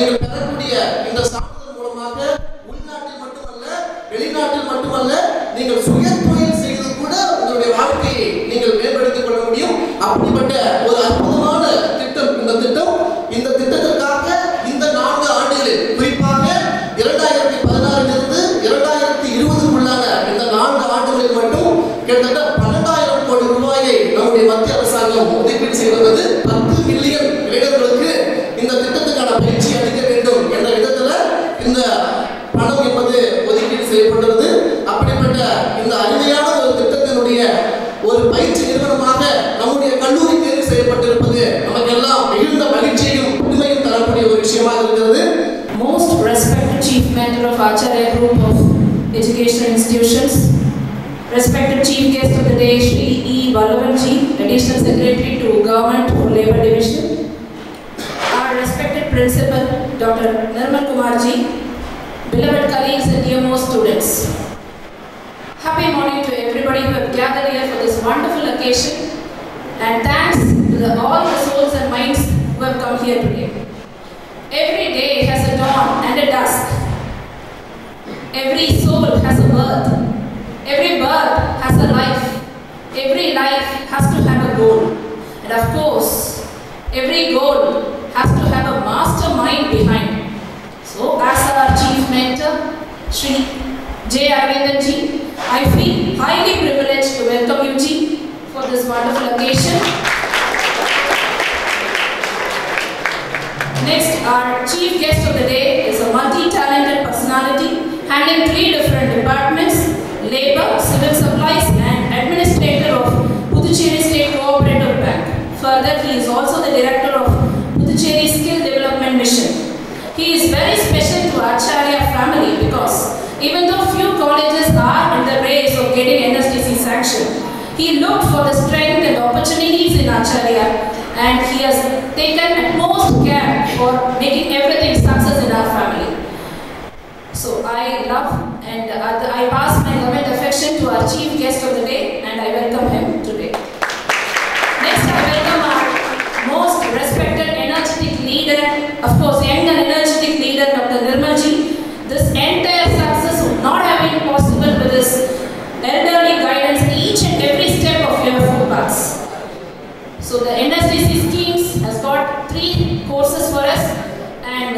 நீங்கள் பெறக்கூடிய இந்த சான்றிதழ் மூலமாக உள்நாட்டில் மட்டுமல்ல வெளிநாட்டில் மட்டுமல்ல நீங்கள் சுய தொழில் செய்து கூட உங்களுடைய வாழ்க்கையை நீங்கள் மேம்படுத்திக் கொள்ள முடியும். அப்படிப்பட்ட ஒரு அற்புதமான திட்டம் இந்த திட்டத்திற்காக இந்த 4 ஆண்டுகளில் குறிப்பாக 2016 2020 இந்த 4 ஆண்டுகளில் மட்டும் கிட்டத்தட்ட 12,000 கோடி ரூபாயை நம்முடைய மத்திய அரசாங்கம் ஒதுக்கீடு செய்துள்ளது. 10 மில்லியன் இளைஞர்களுக்கு இந்த திட்டத்துக்கான பயிற்சி அளிக்க வேண்டும் என்ற விதத்தில் இந்த பணம் என்பது ஒதுக்கீடு செய்யப்பட்டுள்ளது. அப்படிப்பட்ட இந்த அருமையான ஒரு திட்டத்தினுடைய ஒரு பயிற்சி நிறுவனமாக நம்முடைய கல்லூரி தேர்வு செய்யப்பட்டிருப்பது நமக்கெல்லாம் மிகுந்த மகிழ்ச்சியும் புதுமையும் தரக்கூடிய ஒரு விஷயமாக இருக்கிறது. Most respected Chief Mentor of Acharya Group of Educational Institutions, respected Chief Guest of the Day, Shri E. Vallavanji, Additional Secretary to Government for Labour Division, our respected Principal, Dr. Nirmal Kumarji, beloved colleagues and dearmost students. Happy morning to everybody who have gathered here for this wonderful occasion, and thanks to all the souls and minds who have come here today. Every day has a dawn and a dusk. Every soul has a birth. Every birth has a life. Every life has to have a goal. And of course, every goal has to have a mastermind behind. So, as our Chief Mentor, Shri J. Aravindanji, I feel highly privileged to welcome you, Ji, for this wonderful occasion. Next, our Chief Guest of the Day is a multi-talented personality handling 3 different departments: Labour, Civil Supplies and Administrator of Puducherry State Cooperative Bank. Further, he is also the Director of Puducherry Skill Development Mission. He is very special to Acharya family because even though few colleges are in the race of getting NSDC sanction, he looked for the strength and opportunities in Acharya, and he has taken utmost care for making everything success in our family. So I love and I pass my love and affection to our Chief Guest of the Day, and I welcome him today. Next, I welcome our most respected, energetic leader, of course, young and energetic leader, Dr. Nirmalji. This entire success would not have been possible with his elderly guidance each and every step of your footpaths. So the NSDC schemes has got 3 courses for us, and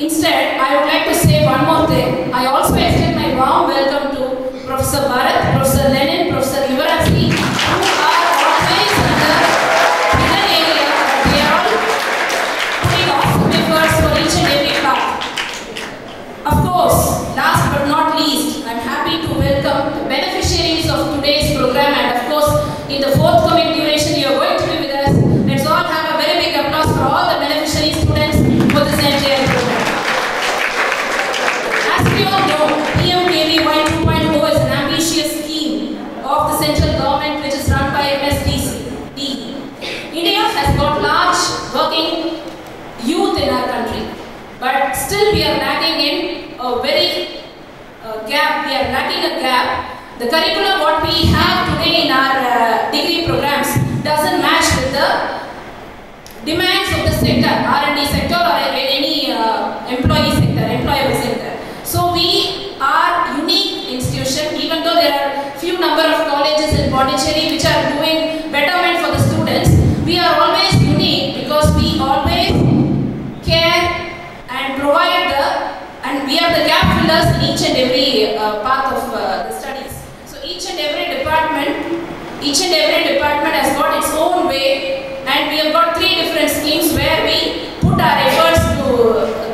instead I would like to say one more thing. I also extend my warm welcome to Professor Bharat, Professor Lenin, Professor Yuvrajji, who are always in the hidden area. They are all putting awesome efforts for each and every part. Of course, last but not least, I am happy to welcome the beneficiaries of today's program, and of course, in the forthcoming duration you are going to be with us. Let's all have a very big applause for all the beneficiary students for this entire program. As we all know, PMKVY 2.0 is an ambitious scheme of the central government which is run by MSDC. India has got large working youth in our country, but still we are lagging in a very gap. We are lacking a gap. The curriculum what we have today in our degree programs doesn't match with the demands of the sector, R&D sector or any employable sector. So we are unique institution, even though there are few number of colleges in Pondicherry which are doing betterment for the students. We are always unique because we always care and provide and we are the gap fillers in each and every path of the studies. So each and every department has got its own way, and we have got 3 different schemes where we put our efforts to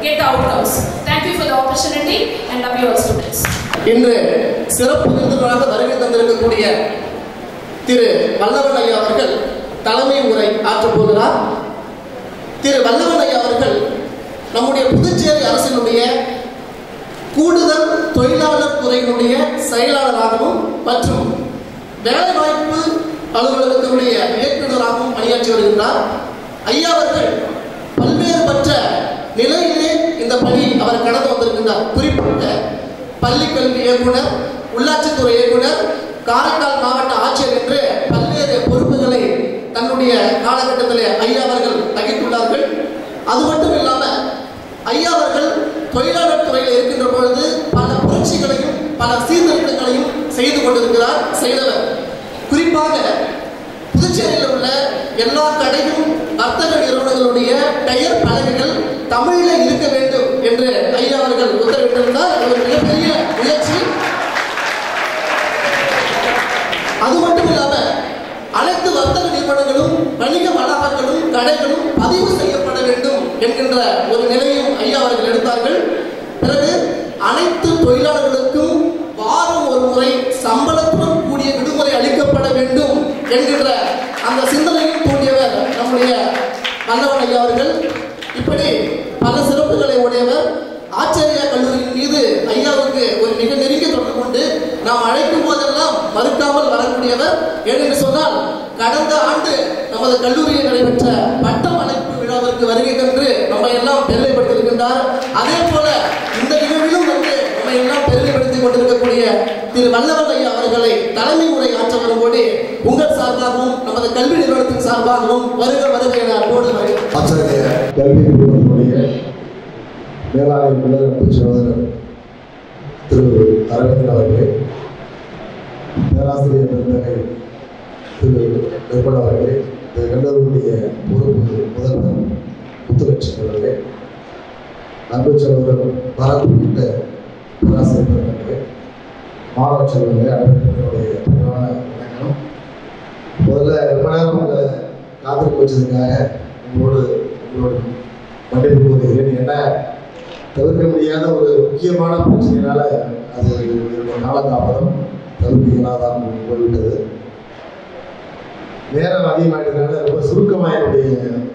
get the outcomes. Thank you for the opportunity and love you all students. இன்று சிறப்பு விருந்தினராக வருகை தந்திருக்கக்கூடிய திரு வல்லவன் ஐயா அவர்கள் தலைமை உரை ஆற்றப் போகிறார். திரு வல்லவன் ஐயா அவர்கள் நம்முடைய புதுச்சேரி அரசினுடைய கூடுதல் தொழிலாளர் துறையினுடைய செயலாளராகவும் மற்றும் வேலைவாய்ப்பு அலுவலகத்தினுடைய இயக்குநராகவும் பணியாற்றி வருகின்றார். ஐயா அவர்கள் பல்வேறுபட்ட நிலையிலே இந்த பணி அவர் கடந்து வந்திருக்கின்றார். குறிப்பிட்ட பள்ளி கல்வி இயக்குனர், உள்ளாட்சித்துறை இயக்குனர், காரைக்கால் மாவட்ட ஆட்சியர் என்று பல்வேறு பொறுப்புகளை தன்னுடைய காலகட்டத்திலே ஐயா அவர்கள் வகித்துள்ளார்கள். அது மட்டும் இல்லாமல் கொண்டிருக்கிறார் செய்தவர். குறிப்பாக புதுச்சேரியில் உள்ள எல்லா கடையும் வர்த்தக நிறுவனங்களுடைய பெயர் பலகைகள் தமிழில் இருக்க வேண்டும் என்று ஐயா அவர்கள் உத்தரவிட்டிருந்தார். ஒரு மிகப்பெரிய முயற்சி. அது மட்டும் இல்லாம அனைத்து வர்த்தக நிறுவனங்களும் வணிக வளாகங்களும் கடைகளும் பதிவு செய்யப்பட வேண்டும் என்கின்ற ஒரு நிலையும் ஐயா அவர்கள் எடுத்தார்கள். பிறகு அனைத்து தொழிலாளர்களுக்கும் வாரம் ஒரு முறை சம்பளத்துடன் கூடிய விடுமுறை அளிக்கப்பட வேண்டும் என்கின்ற அந்த சிந்தனையும் தூண்டியவர் நம்முடைய மன்னவன் ஐயா அவர்கள். இப்படி பல சிறப்புகளை உடையவர். ஆச்சாரியா கல்லூரியின் மீது ஐயாவுக்கு ஒரு மிக நெருங்கிய தொடர்பு கொண்டு நாம் அழைக்கும் போதெல்லாம் மறுக்காமல் வரக்கூடியவர். ஏனென்று சொன்னால் கடந்த ஆண்டு நமது கல்லூரியில் நடைபெற்ற பட்டம் அழைப்பு விழாவிற்கு வருகை தந்து நம்ம எல்லாம் பெருமைப்படுத்தியிருக்கின்றார். அதே போல இந்த நிகழ்விலும் வந்து நம்ம எல்லாம் பெருமைப்படுத்திக் கொண்டிருக்கக்கூடிய திரு வல்லவன் ஐயா அவர்களை தலைமை உரை ஆற்ற வரும்போது உங்கள் சார்பாகவும் நமது கல்வி நிறுவனத்தின் சார்பாகவும் வருக வருக என அன்போடு ஆச்சாரிய கல்வி நிறுவனத்தினுடைய மேலாண்மை முதலமைப்பு சகோதரர் திரு அரவிந்தன் அவர்களே, பேராசிரியர் பெருந்தகை திரு நிர்மலா அவர்களே, இந்த கல்லூரியுடைய பொறுப்பு முதல்வர் முத்துலட்சுமி அவர்களே, அன்பு சகோதரர் பரத் உள்ளிட்ட பேராசிரியர் பெருந்தகை, மாணவ செல்வர்களே, அனைவருடைய பணிவான வணக்கம். முதல்ல ரொம்ப நேரம் உங்களை காத்திருக்க வச்சதுக்காக உங்களோட மன்னிப்பு கோருகிறேன். என்ன தவிர்க்க முடியாத ஒரு முக்கியமான பிரச்சனையினால அது என்னுடைய காலதாமதம் தவிர்க்க இயலாதான் போய்விட்டது. நேரம் அதிகமாகிட்டதுனால ரொம்ப சுருக்கமாக என்னுடைய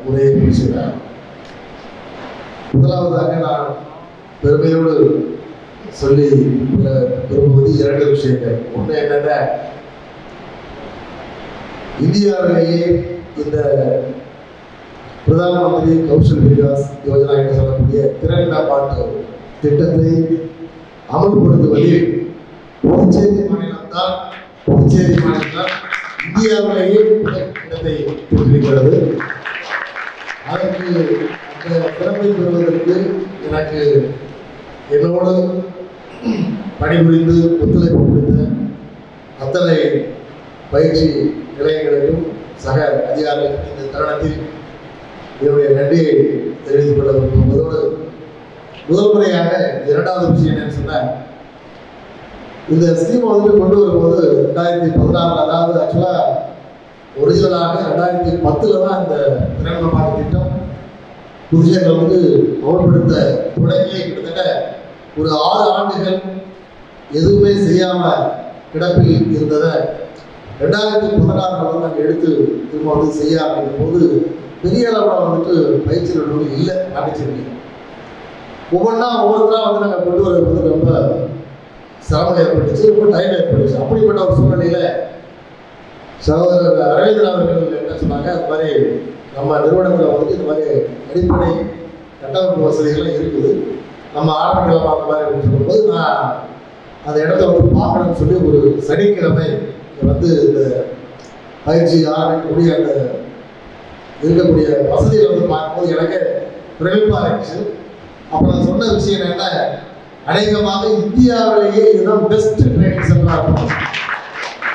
உரையை முடிச்சுக்கிறேன். முதலாவதாக நான் பெருமையோடு சொல்லி விரும்புவது 2 விஷயங்கள். ஒன்று என்னன்னா, இந்தியாவிலேயே இந்த பிரதான் மந்திரி கௌஷல் விகாஸ் யோஜனா என்று சொல்லக்கூடிய திறன் மேம்பாட்டு திட்டத்தை அமல்படுத்துவதில் புதுச்சேரி மாநிலம் இந்தியாவிலேயே இடத்தை பெற்றிருக்கிறது. அதற்கு அந்த திறமை பெறுவதற்கு எனக்கு என்னோடு பணிபுரிந்து ஒத்துழைப்பு கொடுத்த அத்தனை பயிற்சி நிலையங்களுக்கும் சக அதிகாரிகளுக்கும் இந்த தருணத்தில் என்னுடைய நன்றியை தெரிவித்துக் கொள்ள விரும்புவதோடு, முதல் முறையாக 2வது விஷயம் என்னன்னு சொன்னால், இந்த ஸ்கீம் வந்து கொண்டு வரும்போது 2016, அதாவது ஆக்சுவலாக ஒரிஜினலாக 2010 தான் இந்த திறன் மேம்பாட்டு திட்டம் புதுச்சேரியில் வந்து அமல்படுத்த தொடங்கிய கிட்டத்தட்ட ஒரு 6 ஆண்டுகள் எதுவுமே செய்யாமல் கிடப்பில் இருந்ததை 2016 வந்து நாங்கள் எடுத்து திரும்ப வந்து செய்ய ஆரம்பிக்கும் போது பெரிய அளவில் வந்துட்டு பயிற்சி நிறுவனம் இல்லை பாண்டிச்சேரியில். ஒவ்வொருத்தராக வந்து நாங்கள் கொண்டு வருவது ரொம்ப சிரமம் ஏற்பட்டுச்சு, ரொம்ப டைம் ஏற்பட்டுச்சு. அப்படிப்பட்ட ஒரு சூழ்நிலையில் சகோதரர் அரவிந்தன் அவர்கள் என்ன சொன்னாங்க, அது மாதிரி நம்ம நிறுவனத்தில் வந்துட்டு இந்த மாதிரி அடிப்படை கட்டமைப்பு வசதிகள்லாம் இருக்குது, நம்ம ஆரம்பிக்கலாம் அந்த மாதிரி அப்படின்னு சொல்லும்போது நான் அந்த இடத்த வந்து பார்க்கணும்னு சொல்லி ஒரு சனிக்கிழமை வந்து இந்த பயிற்சி ஆரம்பிக்கக்கூடிய அந்த இருக்கக்கூடிய வசதிகளை வந்து பார்க்கும்போது எனக்கு பிரமிப்பாக இருந்துச்சு. அப்போ நான் சொன்ன விஷயம் என்னன்னா, அநேகமாக இந்தியாவிலேயே இதுதான் பெஸ்ட் ட்ரைனிங் சென்டராக இருக்கும்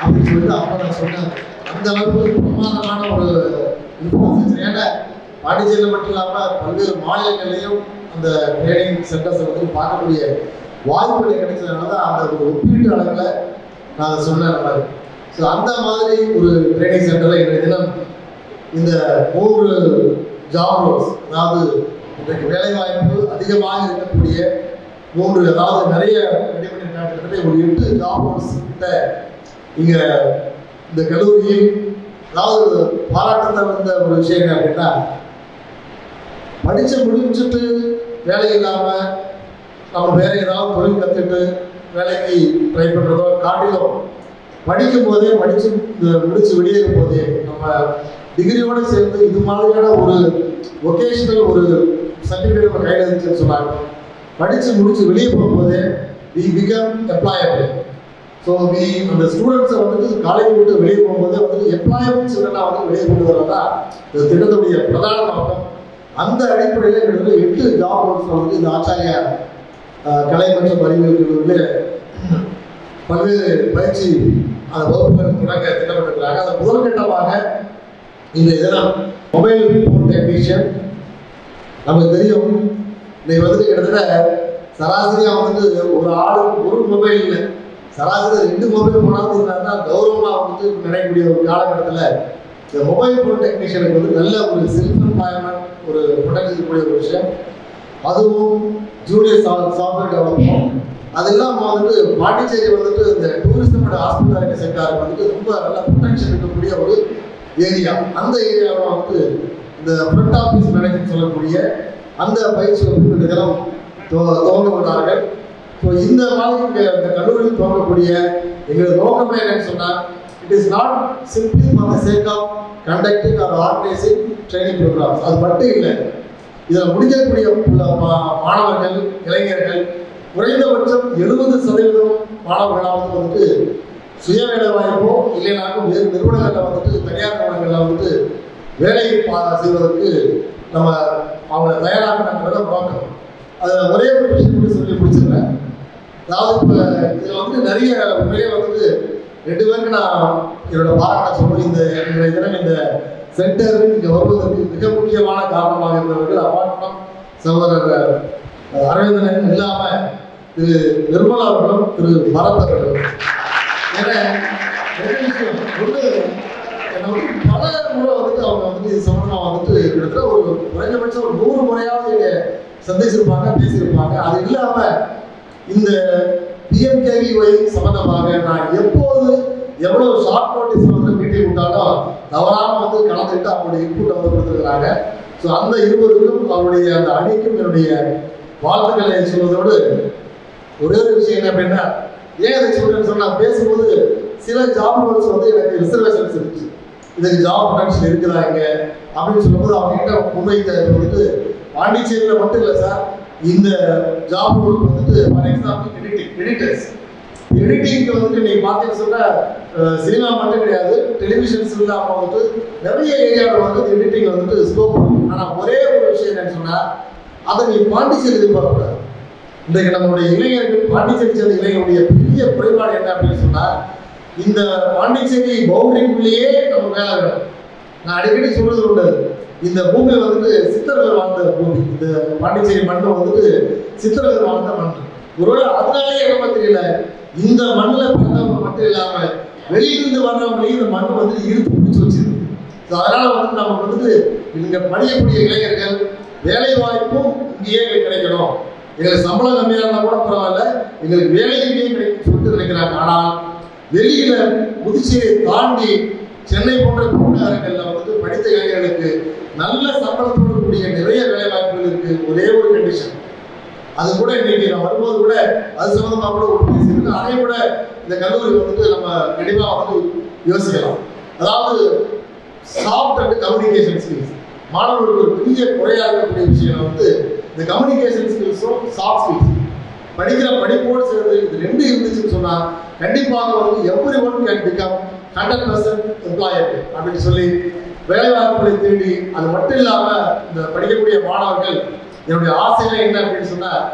அப்படின்னு சொல்லிட்டு அப்போ நான் சொன்னேன். அந்த அளவுக்கு பிரமாதமான ஒரு இன்ஃப்ராஸ்ட்ரக்சர். ஏன்னா பாண்டிச்சேரியில் மட்டும் இல்லாமல் பல்வேறு மாநிலங்கள்லையும் அந்த ட்ரைனிங் சென்டர்ஸை வந்து பார்க்கக்கூடிய வாய்ப்புகள் கிடைச்சதுனால தான் அந்த ஒரு ஒப்பீட்டு அளவில் நான் அதை சொன்னேன் மாதிரி. ஸோ அந்த மாதிரி ஒரு ட்ரைனிங் சென்டரில் இன்றைய தினம் இந்த 3 ஜாப் ரோல்ஸ், அதாவது இன்றைக்கு வேலைவாய்ப்பு அதிகமாக இருக்கக்கூடிய 3, அதாவது நிறைய கிட்டத்தட்ட ஒரு 8 ஜாப் ரோல்ஸ் கிட்ட இங்கே இந்த கல்லூரியில், அதாவது பாராட்டத்தை வந்த ஒரு விஷயம் என்ன அப்படின்னா, படித்து முடிச்சுட்டு வேலை இல்லாமல் நம்ம வேற ஏதாவது தொழில் கற்றுட்டு வேலைக்கு ட்ரை பண்ணுறதோ காட்டிலும் படிக்கும் போதே முடிச்சு வெளியேறும் போதே நம்ம டிகிரியோடு சேர்ந்து இது மாதிரியான ஒரு வொகேஷனல் ஒரு சர்டிஃபிகேட் நம்ம கையில் இருந்துச்சுன்னு சொன்னாங்க. படித்து முடிச்சு வெளியே போகும்போதே வி பிகம் எம்ப்ளாயபிள். ஸோ அந்த ஸ்டூடெண்ட்ஸை வந்துட்டு காலேஜ் விட்டு வெளியே போகும்போதே வந்துட்டு எம்ப்ளாயபிள் சிலராக வந்து வெளியே கொண்டு வரதான் இந்த திட்டத்துடைய பிரதான நோக்கம். அந்த அடிப்படையில் கிட்டத்தட்ட 8 ஜாப் ரோல்ஸ் வந்து இந்த ஆச்சாரியா கலை மற்றும் அறிவியல் கல்லூரியில் பல்வேறு பயிற்சி அந்த வகுப்புகள் தொடங்க திட்டமிட்டிருக்கிறாங்க. அது முதற்கட்டமாக இந்த தினம் மொபைல் ஃபோன் டெக்னீஷியன். நமக்கு தெரியும் இன்னைக்கு வந்துட்டு கிட்டத்தட்ட சராசரியாக வந்துட்டு ஒரு ஆளுக்கு ஒரு மொபைல் இல்லை, சராசரி 2 மொபைல் போனாலும் இருந்தாருன்னா கௌரவமாக வந்துட்டு நினைக்கக்கூடிய ஒரு காலகட்டத்தில் இந்த மொபைல் ஃபோன் டெக்னீஷியனுக்கு வந்து நல்ல ஒரு செல்ஃப் எம்ப்ளாய்மெண்ட் ஒரு ப்ரொடெக்ட் கூடிய ஒரு விஷயம். அதுவும் ஜூனியர் சாஃப்ட்வேர் டெவலப்மெண்ட். அது இல்லாமல் வந்துட்டு பாண்டிச்சேரி வந்துட்டு இந்த டூரிசம் அண்ட் ஹாஸ்பிட்டாலிட்டி செக்டாருக்கு வந்துட்டு ரொம்ப நல்ல ப்ரொடெக்ஷன் இருக்கக்கூடிய ஒரு ஏரியா. அந்த ஏரியாவில் வந்து இந்த ஃப்ரண்ட் ஆஃபீஸ் மேனேஜர் சொல்லக்கூடிய அந்த பயிற்சி வகுப்பு தினம் துவங்க விட்டார்கள். ஸோ இந்த மாதிரி இந்த கல்லூரியில் துவங்கக்கூடிய எங்களது நோக்கமே என்னன்னு சொன்னால், it is not simply for the sake of conducting or organising training programmes. அது மட்டும் இல்லை, இதில் முடிக்கக்கூடிய மாணவர்கள் இளைஞர்கள் குறைந்தபட்சம் 70% மாணவர்களாவது வந்துட்டு சுய வேலை வாய்ப்போ இல்லைனாலும் வேறு நிறுவனங்களில் வந்துட்டு தனியார் நிறுவனங்களில் வந்துட்டு வேலை செய்வதற்கு நம்ம அவங்களை தயாராக நோக்கம். அதில் ஒரே ஒரு விஷயம் சொல்லி முடிச்சிருக்கேன். அதாவது இப்போ இதில் வந்துட்டு நிறைய உண்மையே வந்துட்டு 2 பேருக்கு நான் என்னோட பாராட்ட சொல்லுவேன். இந்த தினம் இந்த சென்டர் இங்கே வருவதற்கு மிக முக்கியமான காரணமாக இருந்தவர்கள் அப்பார்ட்மெண்ட் சகோதரர் அரவிந்தன் இல்லாமல் திரு நிர்மலா அவர்களும் திரு பரத் அவர்களும். ஏன்னா ஒன்று என்னை வந்து பல முறை வந்துட்டு அவங்க வந்துட்டு இது சம்பந்தமாக வந்துட்டு கிட்டத்தட்ட ஒரு குறைஞ்சபட்சம் ஒரு 100 முறையாவது என்னை சந்திச்சிருப்பாங்க, பேசியிருப்பாங்க. அது இல்லாமல் இந்த PMKVY சம்பந்தமாக நான் எப்போது எவ்வளவு ஷார்ட் நோட்டீஸ் வந்து மீட்டிங் விட்டாலும் தவறாமல் வந்து கலந்துக்கிட்டு அவங்களுடைய இன்புட்டை வந்து கொடுத்துருக்குறாங்க. ஸோ அந்த இருவருக்கும் அவருடைய அந்த அணிக்கும் என்னுடைய வாழ்த்துக்களை சொல்வதோடு ஒரே ஒரு விஷயம் என்ன அப்படின்னா, ஏன் அதை சொல்றேன்னு சொன்னால், பேசும்போது சில ஜாப் ரோல்ஸ் வந்து எனக்கு ரிசர்வேஷன்ஸ் இருந்துச்சு. இதுக்கு ஜாப் பொட்டன்ஷியல் இருக்குதா இங்கே அப்படின்னு சொல்லும்போது அவங்க கிட்ட முன்வைத்த வந்துட்டு பாண்டிச்சேரியில் மட்டும் இல்லை சார், இந்த ஜாப் ரோல் வந்துட்டு ஃபார் எக்ஸாம்பிள் எடிட்டர்ஸ். எடிட்டிங்க்கு வந்துட்டு நீங்கள் பார்த்தீங்கன்னு சொன்னால் சினிமா மட்டும் கிடையாது, டெலிவிஷன்ஸ் இல்லாமல் வந்துட்டு நிறைய ஏரியாவில் வந்துட்டு எடிட்டிங் வந்துட்டு ஸ்கோப் இருக்கும். ஆனால் ஒரே ஒரு விஷயம் என்னன்னு சொன்னால், அதை நீ பாண்டிச்சேரி எதிர்பார்க்கக்கூடாது. இன்றைக்கு நம்மளுடைய இளைஞர்கள் பாண்டிச்சேரி சேர்ந்த இளைஞருடைய பெரிய குறைபாடு என்ன அப்படின்னு சொன்னால், இந்த பாண்டிச்சேரி பவுண்டரிக்குள்ளேயே நம்ம வேலை வேணும். நான் அடிக்கடி சொல்றது உண்டு, இந்த பூமி வந்துட்டு சித்தர்கள் வாழ்ந்த பூமி. இந்த பாண்டிச்சேரி மண்ணை வந்துட்டு சித்தர்கள் வாழ்ந்த மண். ஒருவேளை அதனாலேயே என்ன தெரியல, இந்த மண்ணில் பிறந்தவங்க மட்டும் இல்லாம வெளியிலிருந்து வர்றவங்களையும் இந்த மண் வந்து இழுத்து பிடிச்சி வச்சிருக்கு. ஸோ அதனால வந்து நமக்கு வந்துட்டு இங்க படிக்கக்கூடிய இளைஞர்கள் வேலை வாய்ப்பும் இங்கேயே கிடைக்கணும், எங்களுக்கு சம்பளம் கம்மியாக இருந்தால் கூட பரவாயில்ல, எங்களுக்கு வேலை இங்கேயே கிடைக்கும் சொல்லிட்டு நினைக்கிறாங்க. ஆனால் வெளியில புதுச்சேரியை தாண்டி சென்னை போன்ற நகரங்களில் வந்துட்டு படித்த இளைஞர்களுக்கு நல்ல சம்பளத்தோடு கூடிய நிறைய வேலை வாய்ப்புகள் இருக்கு. ஒரே ஒரு கண்டிஷன், அது கூட இன்னைக்கு நான் வரும்போது கூட அது சம்பந்தமாக கூட ஒரு பேசியிருக்கு. அதே கூட இந்த கல்லூரி வந்துட்டு நம்ம கண்டிப்பாக வந்து யோசிக்கலாம். அதாவது சாஃப்ட் அண்ட் கம்யூனிகேஷன் ஸ்கில்ஸ் மாணவர்களுக்கு ஒரு பெரிய குறையாக இருக்கக்கூடிய விஷயம் வந்து இந்த கம்யூனிகேஷன் ஸ்கில்ஸும் சாஃப்ட் ஸ்கில்ஸ். படிக்கிற படிப்போடு சேர்ந்து இது 2 இருந்துச்சுன்னு சொன்னால் கண்டிப்பாக வந்து every one can become 100% employable அப்படின்னு சொல்லி வேலைவாய்ப்புகளை தேடி, அது மட்டும் இல்லாமல் இந்த படிக்கக்கூடிய மாணவர்கள் என்னுடைய ஆசைகள் என்ன அப்படின்னு சொன்னால்,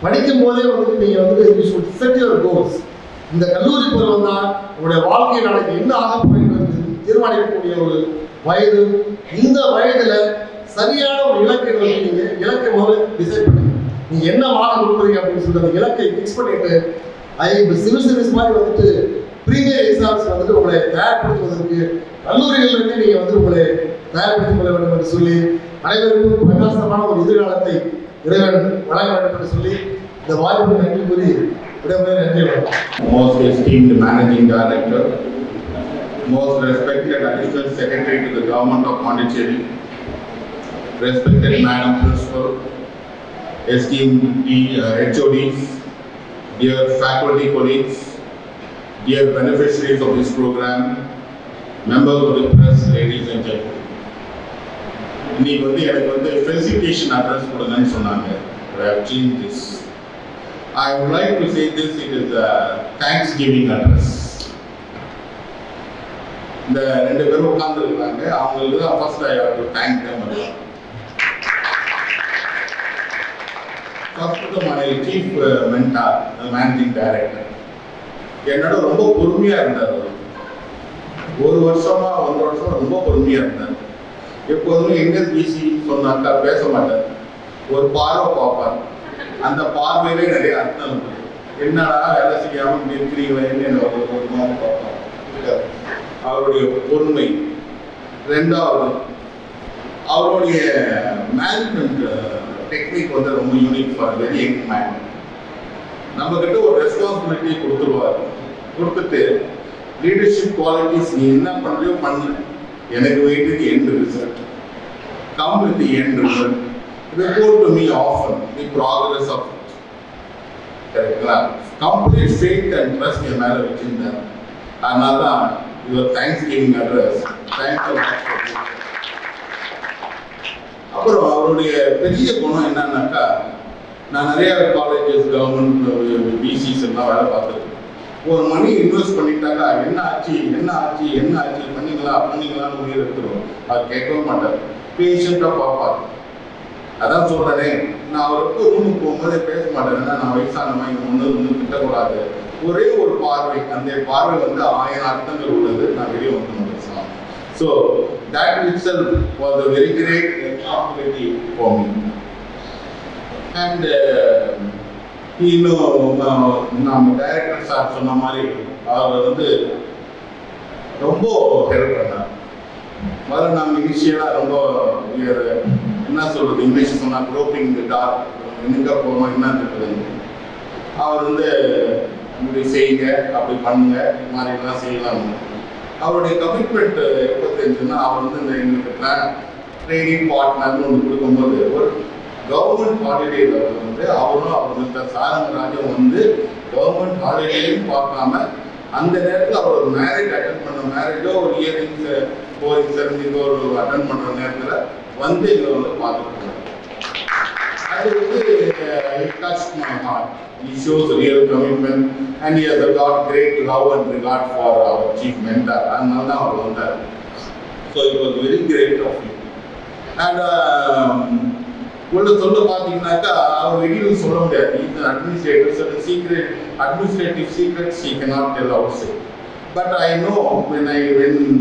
படிக்கும் போதே வந்துட்டு நீங்கள் வந்து you should set your goals. இந்த கல்லூரி பருவம் தான் உங்களுடைய வாழ்க்கை நாளைக்கு என்ன ஆக போகிறது தீர்மானிக்கக்கூடிய ஒரு வயது. இந்த வயதுல சரியான ஒரு இலக்கை நோக்கி நீங்க இலக்கை முதல்ல டிசைட் பண்ணுங்க. நீங்க என்ன வாங்க விரும்புறீங்க அப்படின்னு சொல்லிட்டு அந்த இலக்கை ஃபிக்ஸ் பண்ணிட்டு சிவில் சர்வீஸ் மாதிரி வந்துட்டு ப்ரீமியர் எக்ஸாம்ஸ் வந்துட்டு உங்களை தயார்படுத்துவதற்கு கல்லூரிகளிலிருந்து நீங்க வந்து உங்களை தயார்படுத்திக் கொள்ள வேண்டும் என்று சொல்லி அனைவருக்கும் பிரகாசமான ஒரு எதிர்காலத்தை இறைவன் வழங்க வேண்டும் என்று சொல்லி இந்த வாய்ப்பு நன்றி கூறி விடைபெற நன்றி வணக்கம். Most esteemed Managing Director, most respected Additional Secretary to the Government of Pondicherry, respected Madam Principal, esteemed HODs, dear faculty colleagues, dear beneficiaries of this program, members of the press, ladies and gentlemen. இன்னைக்கு வந்து எனக்கு வந்து felicitation address கொடுங்கன்னு சொன்னாங்க. I have changed this. I would like to say this, it is a Thanksgiving address. இந்த 2 பேரும் உட்கார்ந்துருக்காங்க, அவங்களுக்கு தான் first I have to thank them. First to my chief mentor, the managing director. என்னோட ரொம்ப பொறுமையா இருந்தார். ஒரு வருஷமா 1 வருஷம் ரொம்ப பொறுமையா இருந்தார். எப்போதுமே எங்க பிசி சொன்னாக்கா பேச மாட்டார். ஒரு பார்வை பார்ப்பார். அந்த பார்வையிலே நிறைய அர்த்தம் இருக்கு. என்னடா வேலை செய்யாம இருக்கிறீங்களேன்னு என்ன ஒரு மாதிரி பார்ப்பார். அவருடைய பொறுமை. 2வது அவருடைய மேனேஜ்மெண்ட் டெக்னிக் வந்து ரொம்ப unique for very young man. நம்ம கிட்ட ஒரு ரெஸ்பான்சிபிலிட்டி கொடுத்துருவார். கொடுத்துட்டு லீடர்ஷிப் குவாலிட்டிஸ் நீ என்ன பண்றியோ பண்ணு, எனக்கு wait end result, come with end result, report to me often the progress of it. கரெக்டா? கம்ப்ளீட் ஃபெய்த் அண்ட் ட்ரஸ்ட் என் மேல வச்சிருந்தார். அதனால தான் your thanksgiving address. Thanks. அப்புறம் அவருடைய பெரிய குணம் என்னன்னாக்கா, நான் நிறைய காலேஜஸ் கவர்மெண்ட் பிசிஸ் எல்லாம் வேலை பார்த்துருக்கேன். ஒரு மணி இன்வெஸ்ட் பண்ணிட்டாக்கா என்ன ஆச்சு பண்ணீங்களான்னு உயிர் எடுத்துருவோம். அது கேட்கவே மாட்டார். பேஷண்ட்டாக பார்ப்பார். அதான் சொல்றேனே, நான் அவருக்கு ரூமுக்கு போகும்போதே பேச மாட்டேன். நான் வயசானவன், இங்கே ஒன்று திட்டக்கூடாது. ஒரே ஒரு பார்வை, அந்த பார்வை வந்து 1000 அர்த்தங்கள் உள்ளது. நான் வெளியே வந்து பேசலாம். So that itself was a very great opportunity for me. And இன்னும் நம்ம டைரக்டர் சார் சொன்ன மாதிரி அவர் வந்து ரொம்ப ஹெல்ப் பண்ணார். முதல்ல நம்ம இனிஷியலாக ரொம்ப என்ன சொல்றது, இங்கிலீஷ் சொன்னால் க்ரோப்பிங் டார்க், எங்கே போகணும் என்ன இருக்குது. அவர் வந்து இப்படி செய்யுங்க, அப்படி பண்ணுங்க, இது மாதிரிலாம் செய்யலாம். அவருடைய கமிட்மெண்ட் எப்போ தெரிஞ்சுன்னா, அவர் வந்து இந்த எங்களுக்கு ட்ரைனிங் பார்ட்னர்னு ஒன்று கொடுக்கும்போது ஒரு கவர்மெண்ட் ஹாலிடேல வந்து அவரும் அவர் சாரங்கராஜும் வந்து கவர்மெண்ட் ஹாலிடேயும் பார்க்காம அந்த நேரத்தில் அவர் ஒரு மேரேஜ் அட்டன் பண்ண மேரேஜோ ஒரு இயரிங்ஸ் போரிங் செரமனிக்கோ ஒரு அட்டன் பண்ணுற நேரத்தில் வந்து எங்களை வந்து பார்த்துட்டு அது வந்து it touched my heart. He shows real commitment and he has got great love and regard for our chief mentor. அதனால தான் அவர் வந்தார். So it was very great of him. And சொல்ல பார்த்தீங்கன்னாக்கா அவர் வெளியில் சொல்ல முடியாது. இந்த administrator secret administrative secrets he cannot tell outside. But I know when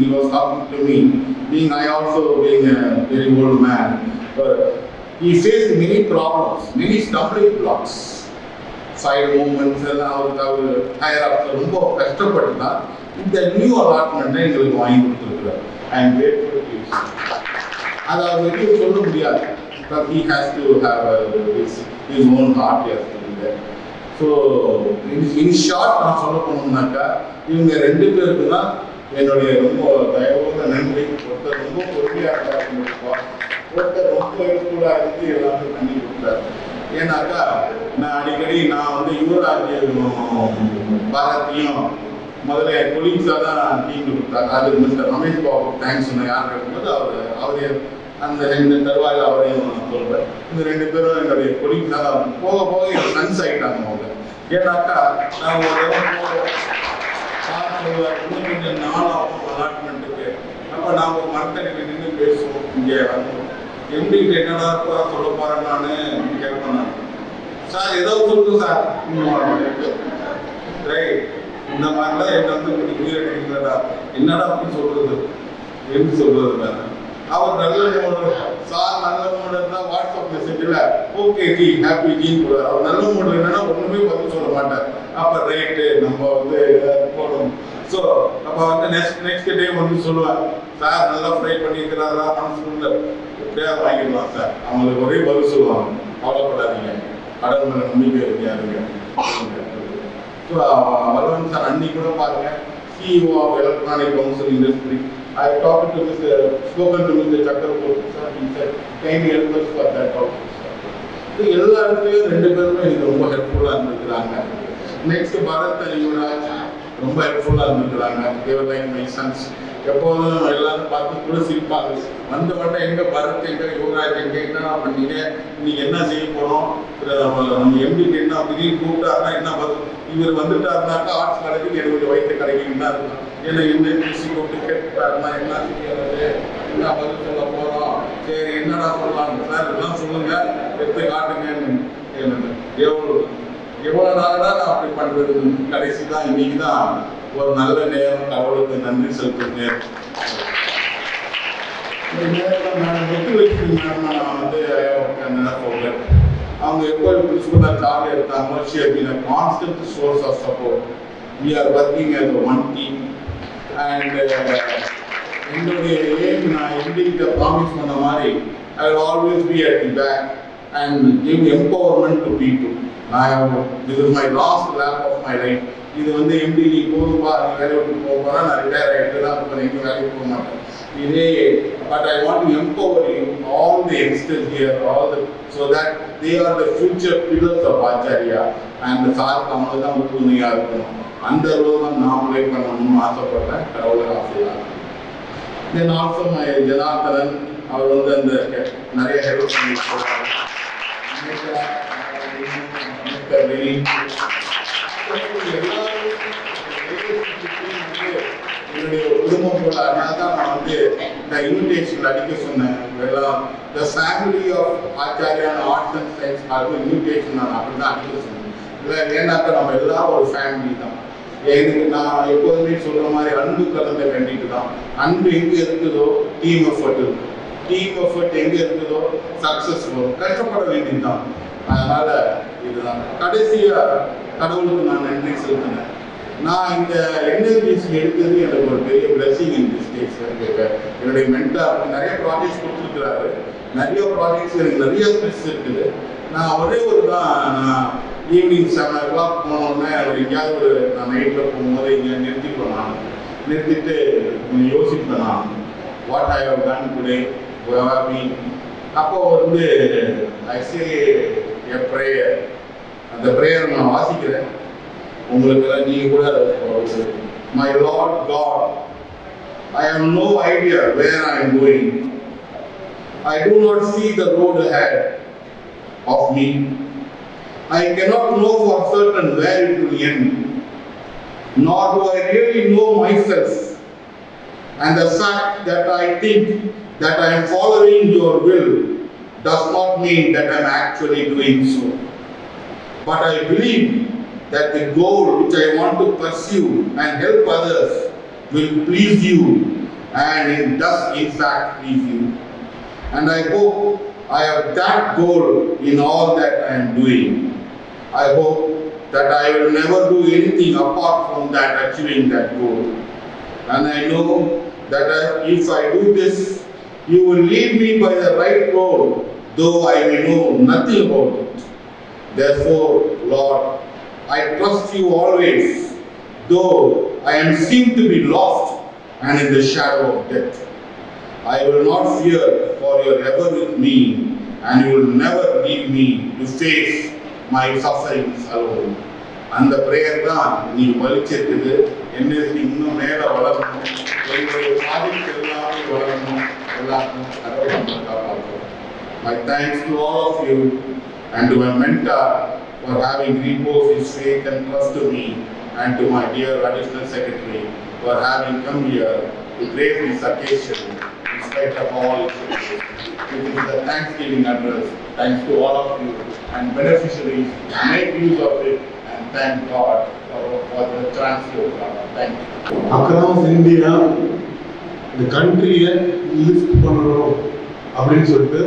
he was talking to me, being I also being a very old man, he faced many problems, many stumbling blocks, side movements எல்லாம் அவர் higher அப் ரொம்ப கஷ்டப்பட்டு தான் இந்த new அலாட்மெண்ட்டை எங்களுக்கு வாங்கி கொடுத்துருக்குறாரு. I am grateful to you. அதை அவர் வெளியே சொல்ல முடியாது. But he has to have his own heart, he has to be there. So in short நான் சொல்ல போனோம்னாக்கா இவங்க 2 பேருக்கு தான் என்னுடைய ரொம்ப தயவோட நன்றி. ஒருத்தர் ரொம்ப பொறுமையாக இருந்தார், ஒருத்தர் ரொம்ப ஹெல்ப்ஃபுல்லாக இருந்து எல்லாத்தையும் பண்ணி கொடுத்தாரு. ஏன்னாக்கா நான் அடிக்கடி நான் வந்து யுவராஜ் பாரதியும் முதல்ல என் கொலீக்ஸாக தான் டீம் கொடுத்தாங்க. அது மிஸ்டர் ரமேஷ் பாபு தேங்க்ஸ் சொன்ன யார் இருக்கும்போது அவரே அந்த 2 தருவாயில் அவரையும் நான் சொல்கிறேன். இந்த 2 பேரும் என்னுடைய கொலீக்ஸாக தான் போக போக என் சன்ஸ் ஆகிட்டாங்க அவங்க. ஏன்னாக்கா நான் ஒரு இன்னும் கொஞ்சம் நாள் ஆகும் அலாட்மெண்ட்டுக்கு. அப்போ நான் ஒரு மரத்தடியில் நின்று பேசுவோம். இங்கே வந்து எம்டிக்கு என்னடா சொல்ல போகிறேன் நான் கேட்பேன். நான் சார் ஏதோ சொல்லுங்க சார், ரைட் இந்த மாதிரிலாம் என்ன வந்து இப்படி உயிர் அடிக்கிறதா என்னடா அப்படி சொல்கிறது எப்படி சொல்கிறது. நான் அவர் நல்ல மூடு சார் நல்ல மூடு இருந்தால் வாட்ஸ்அப் மெசேஜில் ஓகே ஜி ஹாப்பி ஜின்னு போடுவார். அவர் நல்ல மூடு என்னன்னா ஒன்றுமே பதில் சொல்ல மாட்டார். அப்போ ரைட்டு நம்ம வந்து போடணும். ஸோ அப்போ வந்து நெக்ஸ்ட் டே வந்து சொல்லுவேன், சார் நல்லா ஃப்ரை பண்ணியிருக்கிறாரா மனசுக்குள்ள எப்படியா வாங்கிடலாம் சார். அவங்களுக்கு ஒரே பதில் சொல்லுவாங்க, கவலைப்படாதீங்க, கடவுள் மேலே நம்பிக்கை இருக்காருங்க. ஸோ வல்லவன் சார் அன்னைக்கு கூட பாருங்க, CEO of Electronic Council Industry. I have talked to spoken to Mr. Chakraborty sir. He said, "Can you help us for that also?" So எல்லா இடத்துலையும் 2 பேருமே எனக்கு ரொம்ப ஹெல்ப்ஃபுல்லாக இருந்திருக்கிறாங்க. நெக்ஸ்ட் பரத் அண்ட் யுவராஜ் ரொம்ப ஹெல்ப்ஃபுல்லாக இருந்திருக்கிறாங்க. தேவர் லைக் மை சன்ஸ். எப்போதும் எல்லாரும் பார்த்து கூட சிரிப்பாங்க. வந்த வட்டம் எங்கே பரத் எங்கே யுவராஜ் எங்கே என்னென்ன பண்ணீங்க, இன்னைக்கு என்ன செய்ய போகிறோம், நம்ம எம்பிக்கு என்ன திடீர்னு கூப்பிட்டாருன்னா என்ன பதில், இவர் வந்துட்டாருனாக்கா ஆர்ட்ஸ் காலேஜுக்கு எனக்கு வயிற்று கிடைக்குன்னு தான் இருக்கும். ஏன்னா என்ன மியூசி கூப்பிட்டு கேட்டுட்டாருன்னா என்ன செய்யறது, என்ன பதில் சொல்ல போகிறோம், சரி என்னடா சொல்லலாம் சார் எல்லாம் சொல்லுங்க எடுத்து காட்டுங்கன்னு. எவ்வளோ நாளா நான் அப்படி பண்றது கடைசி தான் இன்னைக்கு தான் ஒரு நல்ல நேரம், கடவுளுக்கு நன்றி செலுத்தும் நேரம். இந்த நேரத்தில் நான் முத்துலட்சுமி மேம் நான் வந்து அவங்க எப்போ பிரின்சிபலாக சார்ஜ் எடுத்தாங்க, she has been a constant source of support. We are working as a one team and என்னுடைய ஏம் நான் என்கிட்ட ப்ராமிஸ் பண்ண மாதிரி I will always be at the back and give empowerment to people. This is my last lap of my life. இது வந்து empty நீ போதும்பா, நீ வேலைக்கு போகிறா, நான் ரிட்டையர் ஆகிட்டு தான் இப்போ எங்கேயும் வேலைக்கு போக மாட்டேன் இதே. But I want to empower you, all the youngsters here, so that they are the future pillars of Acharya and சாருக்கு அவங்க தான் உறுதுணையாக இருக்கணும். அந்த ரோல் தான் நான் ப்ளே பண்ணணும்னு ஆசைப்பட்டேன், கடவுளுக்கு ஆசையாக. தென் ஆல்சோ மை ஜனார்தனன் அவர் வந்து அந்த நிறைய ஹெல்ப் பண்ணியிருக்காங்க. என்னுடைய குடும்பம் போல அதனால தான் நான் வந்து இந்த இன்விடேஷன் அடிக்க சொன்னேன். எல்லாம் the family of Acharya arts and science அதுவும் இன்விடேஷன் நான் அப்படி தான் அடிக்க சொன்னேன். இல்லை ஏன்னாக்கா நம்ம எல்லாம் ஒரு ஃபேமிலி தான். எனக்கு நான் எப்போதுமே சொல்ற மாதிரி அன்பு கலந்த வேண்டிட்டு தான். அன்பு எங்கே இருக்குதோ டீம் எஃபர்ட் இருக்கும், டீம் எஃபர்ட் எங்கே இருக்குதோ சக்ஸஸ் வரும். கஷ்டப்பட வேண்டியது தான். அதனால இதுதான் கடைசியா கடவுளுக்கு நான் நன்றி செலுத்தினேன். நான் இந்த என்எல்பிசி எடுத்தது எனக்கு ஒரு பெரிய பிளஸிங் இன் திஸ் கேஸ். என்னுடைய மென்டார் நிறைய ப்ராஜெக்ட்ஸ் கொடுத்துருக்கிறாரு, நிறைய ப்ராஜெக்ட்ஸ் எனக்கு நிறைய ஸ்ட்ரெஸ் இருக்குது. நான் ஒரே ஒரு தான், நான் ஈவினிங் 7 o'clock போனோடனே எங்கேயாவது நான் நைட்டில் போகும்போது இங்கே நிறுத்திப்பேன். நான் நிறுத்திட்டு கொஞ்சம் யோசிப்பேன், நான் what I have done today mean. அப்போ வந்து ஐ சே எ ப்ரேயர். அந்த ப்ரேயர் நான் வாசிக்கிறேன் உங்களுக்கெல்லாம். நீங்கள் கூட my Lord God, I have no idea where I am going. I do not see the road ahead of me. I cannot know for certain where it will end, nor do I really know myself. And the fact that I think that I am following your will does not mean that I am actually doing so. But I believe that the goal which I want to pursue and help others will please you, and it does in fact please you. And I hope I have that goal in all that I am doing. I hope that I will never do anything apart from that, achieving that goal. And I know that if I do this, you will lead me by the right road, though I may know nothing about it. Therefore, Lord, I trust you always, though I am seem to be lost and in the shadow of death. I will not fear, for you are ever with me, and you will never leave me to face my sufferings alone. அந்த prayer தான் நீ பலிச்சிருக்குது. என்னது இன்னும் மேலே வளரணும், என்னுடைய சாதிக்கு எல்லாமே வளரணும், எல்லாருக்கும் கடவுள் காப்பாற்றும். My thanks to all of you and to my mentor for having reposed his faith and trust to me, and to my dear additional secretary for having come here to grace this occasion in spite of all. It is the Thanksgiving address. Thanks to all of you and beneficiaries. Make use of it and thank God for the transfer. Thank you. Across India, the country lift பண்ணணும் அப்படின்னு சொல்லிட்டு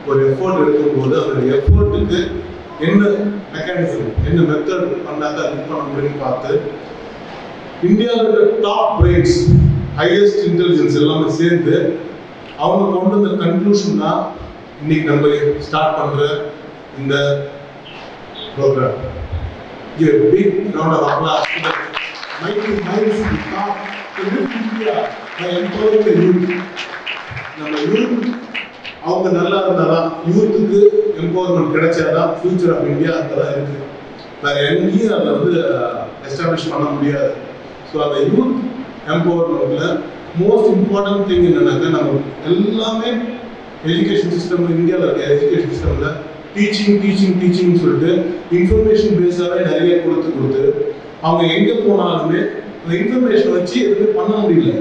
ஒரு effort எடுக்கும்போது அந்த எஃபோர்ட்டுக்கு என்ன mechanism, என்ன method பண்ணாக்க lift பண்ண முடியும்னு பார்த்து இந்தியாவோட டாப் பிரெயின்ஸ், ஹையஸ்ட் இன்டெலிஜென்ஸ் எல்லாமே சேர்ந்து அவங்க கொண்டு வந்த கன்க்ளூஷன் தான் இன்னைக்கு நம்ம ஸ்டார்ட் பண்ற இந்த program. Give a big round of applause to the mighty minds in the top to lift India by empowering the youth. நம்ம யூத் அவங்க நல்லா இருந்தாதான், யூத்துக்கு எம்பவர்மெண்ட் கிடைச்சாதான் ஃபியூச்சர் ஆஃப் இந்தியா அங்கதான் இருக்கு. வேற எங்கேயும் அதை வந்து எஸ்டாப்ளிஷ் பண்ண முடியாது. ஸோ அந்த யூத் எம்பவர்மெண்ட்ல மோஸ்ட் இம்பார்ட்டன்ட் திங் என்னன்னாக்கா, நம்ம எல்லாமே எஜுகேஷன் சிஸ்டம், இந்தியாவில் இருக்க எஜுகேஷன் சிஸ்டம்ல டீச்சிங் சொல்லிட்டு இன்ஃபர்மேஷன் பேஸாகவே நிறைய கொடுத்து அவங்க எங்கே போனாலுமே அந்த இன்ஃபர்மேஷன் வச்சு எதுவுமே பண்ண முடியல.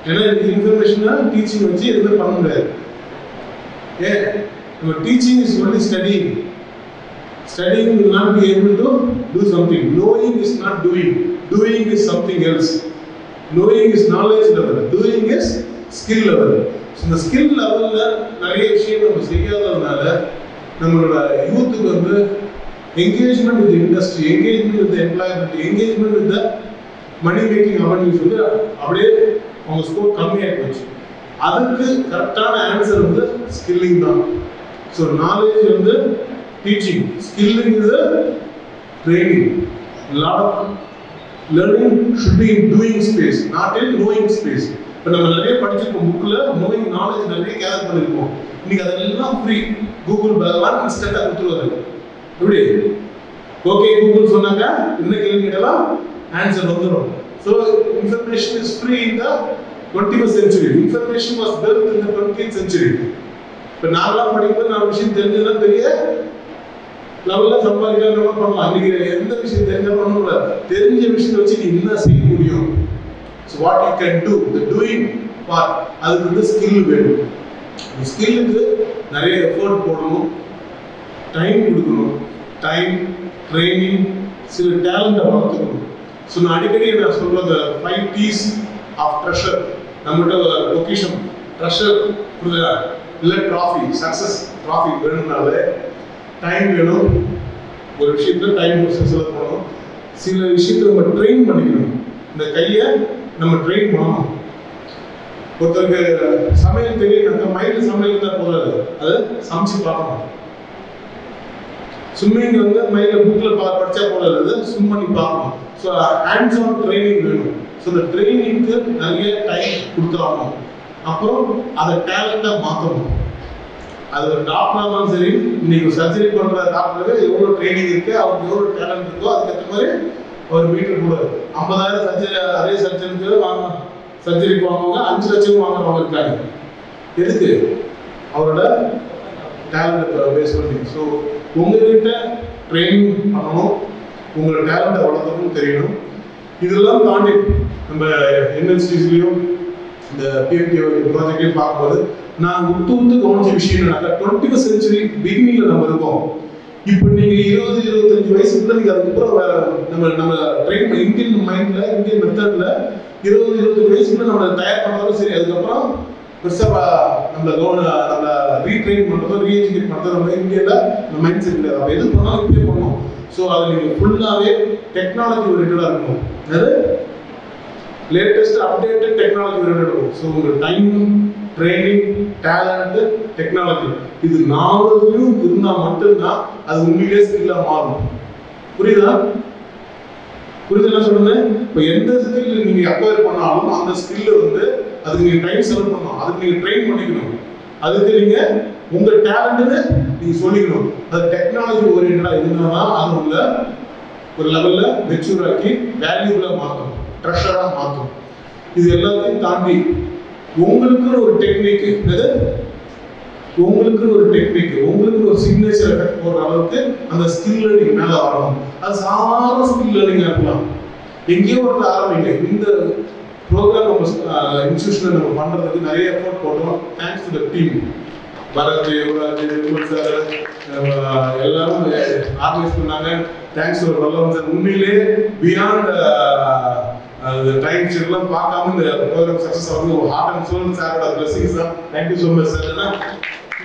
ஏன்னா இன்ஃபர்மேஷனை டீச்சிங் வச்சு எதுவுமே பண்ண முடியாது. ஏன் நம்ம teaching is only study, Studying will not be able to do something. Knowing is not doing. Doing is something else. Knowing is knowledge level. Doing is skill level. So இந்த ஸ்கில் லெவல்ல நிறைய விஷயம் நம்ம செய்யாததுனால நம்மளோட யூத்துக்கு வந்து engagement with the industry, engagement with the employability, engagement with the money making avenues வந்து அப்படியே அவங்க ஸ்கோர் கம்மியாகி போச்சு. அதுக்கு கரெக்டான ஆன்சர் வந்து ஸ்கில்லிங் தான். ஸோ நாலேஜ் வந்து teaching, skilling is training. Lot of learning should be in doing space, not in knowing space. இப்போ நம்ம நிறைய படிச்சிருக்கோம், புக்கில் நோயிங் நாலேஜ் நிறைய கேதர் பண்ணியிருக்கோம். இன்னைக்கு அதெல்லாம் ஃப்ரீ. கூகுள் பேலாம் இன்ஸ்டன்டாக கொடுத்துருவாரு. எப்படி ஓகே கூகுள் சொன்னாங்க, என்ன கேள்வி கேட்டாலும் ஆன்சர் வந்துடும். So information is free in the 21st century. Information was built in the 20th century. இப்போ நான்லாம் படிக்கும்போது நான் விஷயம் தெரிஞ்சதுன்னா பெரிய லெவலில் சம்பாதிக்க நம்ம பண்ணலாம். இன்னைக்கு எந்த விஷயம் தெரிஞ்சாலும் பண்ண முடியாது. தெரிஞ்ச விஷயத்தை வச்சு நீ என்ன செய்ய முடியும்? So what you can do, the doing part, அதுக்கு வந்து ஸ்கில் வேணும். இந்த ஸ்கில்லுக்கு நிறைய எஃபோர்ட் போடணும், டைம் கொடுக்கணும், டைம் ட்ரைனிங், சில டேலண்ட்டை வளர்த்துக்கணும். ஸோ நான் அடிக்கடி நான் சொல்ற the 5 T's of treasure. நம்மகிட்ட பொக்கிஷம் ட்ரெஷர் இல்லை ட்ராஃபி, சக்ஸஸ் ட்ராஃபி வேணும்னாலே டைம் வேணும். ஒரு விஷயத்துல டைம் செலவு பண்ணணும். சில விஷயத்தை நம்ம ட்ரெயின் பண்ணிக்கணும். இந்த கையை நம்ம ட்ரெயின் பண்ணணும். ஒருத்தருக்கு சமையல் தெரியலனாக்கா மைண்டில் சமையல் தான் போதாது, அதை சமைச்சு பார்க்கணும். ஸ்விம்மிங் வந்து மைண்டில் புக்கில் படித்தா போதாது, ஸ்விம் பண்ணி பார்க்கணும். ஸோ ஹேண்ட்ஸ் ஆன் ட்ரைனிங் வேணும். ஸோ இந்த ட்ரைனிங்க்கு நிறைய டைம் கொடுத்தாகணும். அப்புறம் அதை டேலண்டாக மாற்றணும். அது ஒரு டாக்டராகவும் சரி, இன்னைக்கு சர்ஜரி பண்ணுற டாக்டருக்கு எவ்வளோ ட்ரைனிங் இருக்கு, அவருக்கு எவ்வளோ டேலண்ட் இருக்கோ அதுக்கேற்ற மாதிரி அவர் மீட்டர் கூட 50,000 சர்ஜரி அதே சர்ஜரிக்கு சர்ஜரிக்கு வாங்குவாங்க, 5 லட்சம் வாங்குறவங்க இருக்காங்க. எதுக்கு? அவரோட டேலண்ட்டை பேஸ் பண்ணி. ஸோ உங்ககிட்ட ட்ரைனிங் பண்ணணும், உங்களோட டேலண்ட்டை வளர்க்கணும்னு தெரியணும். இதெல்லாம் தாண்டி நம்ம என்எல்சிஸ்லையும் இந்த பிஎம்டி ப்ராஜெக்டையும் பார்க்கும்போது நான் உத்து கவனிச்ச விஷயம் என்னன்னாக்கா 21st century பிகினிங்ல நம்ம இருக்கோம். இப்போ நீங்க 20-25 வயசுக்குள்ள நீங்க அதுக்கப்புறம் நம்ம ட்ரெயின் இந்தியன் மைண்ட்ல, இந்தியன் மெத்தட்ல 20-25 வயசுக்குள்ள நம்ம தயார் பண்ணாலும் சரி, அதுக்கப்புறம் பெருசா நம்ம ரீட்ரெயின் பண்றதோ ரீஎஜுகேட் பண்றதோ நம்ம இந்தியால நம்ம மைண்ட் செட் இல்லை. நம்ம எது பண்ணாலும் இப்படியே பண்ணணும். ஸோ அதை நீங்க ஃபுல்லாவே டெக்னாலஜி ஓரியன்டா இருக்கணும். அது லேட்டஸ்ட் அப்டேட்டட் டெக்னாலஜி ஓரியன்டா இருக்கும். ஸோ உங்க டைம், ட்ரைனிங், டேலண்ட், டெக்னாலஜி இது 4யும் இருந்தால் மட்டும்தான் அது உண்மையிலே ஸ்கில்லா மாறும். புரியுதா? என்ன சொல்றேன்? இப்போ எந்த ஸ்கில் நீங்க அக்வயர் பண்ணாலும் அந்த ஸ்கில்ல வந்து அதுக்கு நீங்க டைம் செலவு பண்ணணும், அதுக்கு நீங்க ட்ரெயின் பண்ணிக்கணும், அதுக்கு நீங்க உங்க டேலண்ட்னு நீங்க சொல்லிக்கணும். அது டெக்னாலஜி ஓரியன்டா இருந்தாதான் அது உள்ள ஒரு லெவல்ல மெச்சூர் ஆக்கி வேல்யூபிளா மாற்றும், ட்ரெஷரா மாற்றும். இது எல்லாத்தையும் தாண்டி உங்களுக்கு ஒரு டெக்னிக், உங்களுக்கு ஒரு சிக்னேச்சர் எஃபெக்ட் போடுற அளவுக்கு அந்த ஸ்கில் நீங்க மேல வரணும். அது சாதாரண ஸ்கில் லேர்னிங்கா இருக்கலாம். எங்கேயோ ஒரு ஆரம்பிங்க. இந்த ப்ரோக்ராம் நம்ம இன்ஸ்டியூஷன்ல நம்ம பண்றதுக்கு நிறைய எஃபோர்ட் போட்டோம். Thanks to the team. Bharath, Yuvaraj, Vimal sir எல்லாரும் ஆர்கனைஸ் பண்ணாங்க. Thanks to Vallavan sir. உண்மையிலே பியாண்ட் டைம் ஷெட்லாம் பார்க்காம இந்த ப்ரோக்ராம் சக்ஸஸ் ஆகுது. ஒரு ஹார்ட் அண்ட் சோல் சாரோட பிளஸிங்ஸ் தான். Thank you so much sir. ஏன்னா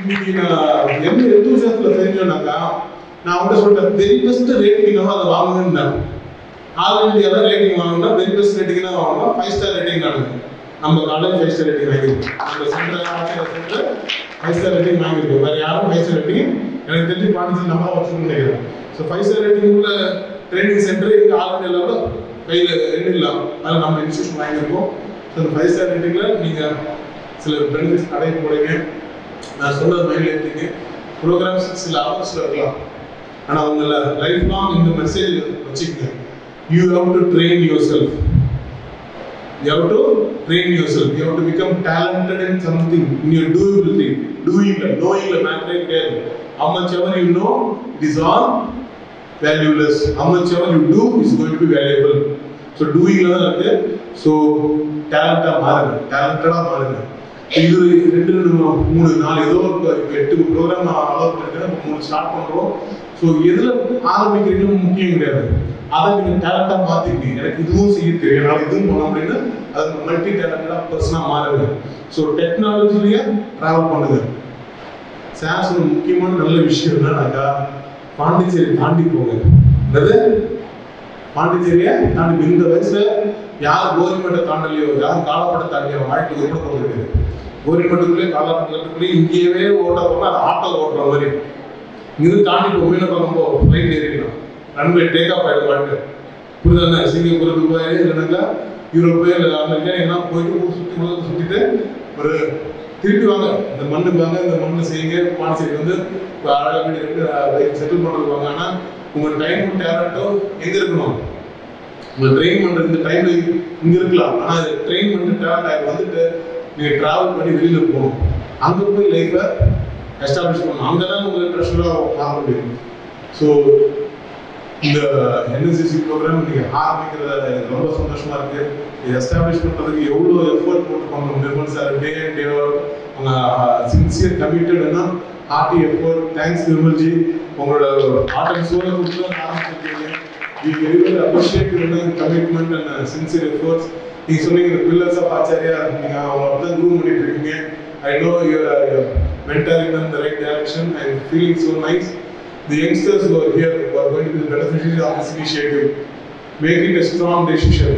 இன்னைக்கு நான் என்ன எந்தூசியத்தில் தெரிஞ்சோன்னாக்கா, நான் அவங்கள்ட்ட சொல்லிட்டேன் வெரி பெஸ்ட் ரேட்டிங்காக அதை வாங்குங்கன்னு. ஆல் இந்தியாவில் ரேட்டிங் வாங்கினா வெரி பெஸ்ட் ரேட்டிங் தான் வாங்கணும். 5 ஸ்டார் ரேட்டிங் வாங்குங்க. நம்ம காலேஜ் 5 ஸ்டார் ரேட்டிங் வாங்கிருக்கோம். நம்ம சென்டர் 5 ஸ்டார் ரேட்டிங் வாங்கிருக்கோம். வேற யாரும் 5 ஸ்டார் ரேட்டிங் எனக்கு தெரிஞ்சு பாண்டிச்சேரி நம்ம வச்சுக்கணும்னு நினைக்கிறேன். ஸோ 5 ஸ்டார் ரேட்டிங் உள்ள ட்ரைனிங் சென்டர் எங்கள் ஆல் இந்தியாவில் கையில் 2 இல்லை, அதில் நம்ம இன்ஸ்டியூஷன் வாங்கியிருக்கோம். ஸோ இந்த 5 ஸ்டார் ரேட்டிங்கில் நீங்கள் சில பெனிஃபிட்ஸ் அடைய போடுங்க. நான் சொன்னது மைண்டில் எடுத்துங்க. ப்ரோக்ராம்ஸ் சில ஹவர்ஸில் இருக்கலாம், ஆனால் உங்களை லைஃப் லாங் இந்த மெசேஜ் வச்சுக்கங்க. You have to train yourself. You have to become talented in something, in your doability. Doing it, knowing it, matter it. How much ever you know, it is all valueless. How much ever you do is going to be valuable. So doing it, so talented மாறுங்க. இது 2 3 4 ஏதோ 8 program allow பண்ணிருக்கேன். 3 start பண்றோம். So so எதில் ஆரம்பிக்கிறீங்கன்னு முக்கியம் கிடையாது. அதை நீங்கள் டேலண்டாக மாற்றிக்கிங்க. எனக்கு இதுவும் செய்ய தெரியும், என்னால் இதுவும் பண்ண முடியும்னு அது மல்டி டேலண்டடாக பர்சனாக மாறுங்க. ஸோ டெக்னாலஜிலேயே ட்ராவல் பண்ணுங்க. சான்ஸ் ஒரு முக்கியமான நல்ல விஷயம் என்னன்னாக்கா, பாண்டிச்சேரி தாண்டி போங்க. என்னது பாண்டிச்சேரியை தாண்டி இந்த வயசுல யார் கோரிமேட்டை தாண்டலையோ, யார் காலப்பட்ட தாண்டியோ வாழ்க்கை ஓட போகிறது. கோரிமேட்டுக்குள்ளே காலப்பட்டுக்குள்ளேயே இங்கேயே ஓட்ட போனால் அது ஆட்டோ ஓட்டுற மாதிரி. இங்கிருந்து தாண்டி இப்போ மீன பக்கம்போ ஃப்ளைட் ஏறிக்கலாம், ரன்வே டேக் ஆஃப் ஆகிடும் வாழ்க்கை. புரிதானே? சிங்கப்பூர், துபாய் இல்லைனாக்கா யூரோப்பு இல்லை அமெரிக்கா எல்லாம் போயிட்டு சுற்றிட்டு ஒரு திருப்பி வாங்க, இந்த மண்ணுக்கு வாங்க, இந்த மண்ணை செய்யுங்க. பாண்டிச்சேரி வந்து அழகாக வீடு இருக்கு, செட்டில் பண்ணுறது வாங்க. ஆனால் உங்கள் டைமும் டேலண்ட்டும் எங்கே இருக்கணும்? உங்களை ட்ரெயின் பண்ணுறது இந்த டைமில் இங்கே இருக்கலாம். ஆனால் அது ட்ரெயின் பண்ணி டேலண்ட் வந்துட்டு நீங்கள் ட்ராவல் பண்ணி வெளியில் போகணும். அங்கே போய் லைஃப்பை எஸ்டாப்ளிஷ் பண்ணணும். அங்கே தான் உங்களுக்கு ட்ரெஷராக ஆக முடியும். ஸோ இந்த என்எஸ்சிசி ப்ரோக்ராம் நீங்கள் ஆரம்பிக்கிறது எனக்கு ரொம்ப சந்தோஷமாக இருக்குது. இது எஸ்டாப்ளிஷ் பண்ணுறதுக்கு எவ்வளோ எஃபர்ட் போட்டு பண்ணணும். நிர்மல் சார் டே அண்ட் டே அவங்க sincere கமிட்டட்னா hearty effort. Thanks Nirmalji, உங்களோட ஆர்ட் அண்ட் சோலை கொடுத்து ஆரம்பிச்சிருக்கீங்க. We really appreciate your commitment and sincere efforts. நீங்க சொன்னீங்க the pillars of Acharya, நீங்க அவங்க அப்படிதான் குரூம் பண்ணிட்டு இருக்கீங்க. I know you are mentoring them in the right direction and feeling so nice. The youngsters who are here who are going to be the beneficiaries of this initiative, make it a strong decision.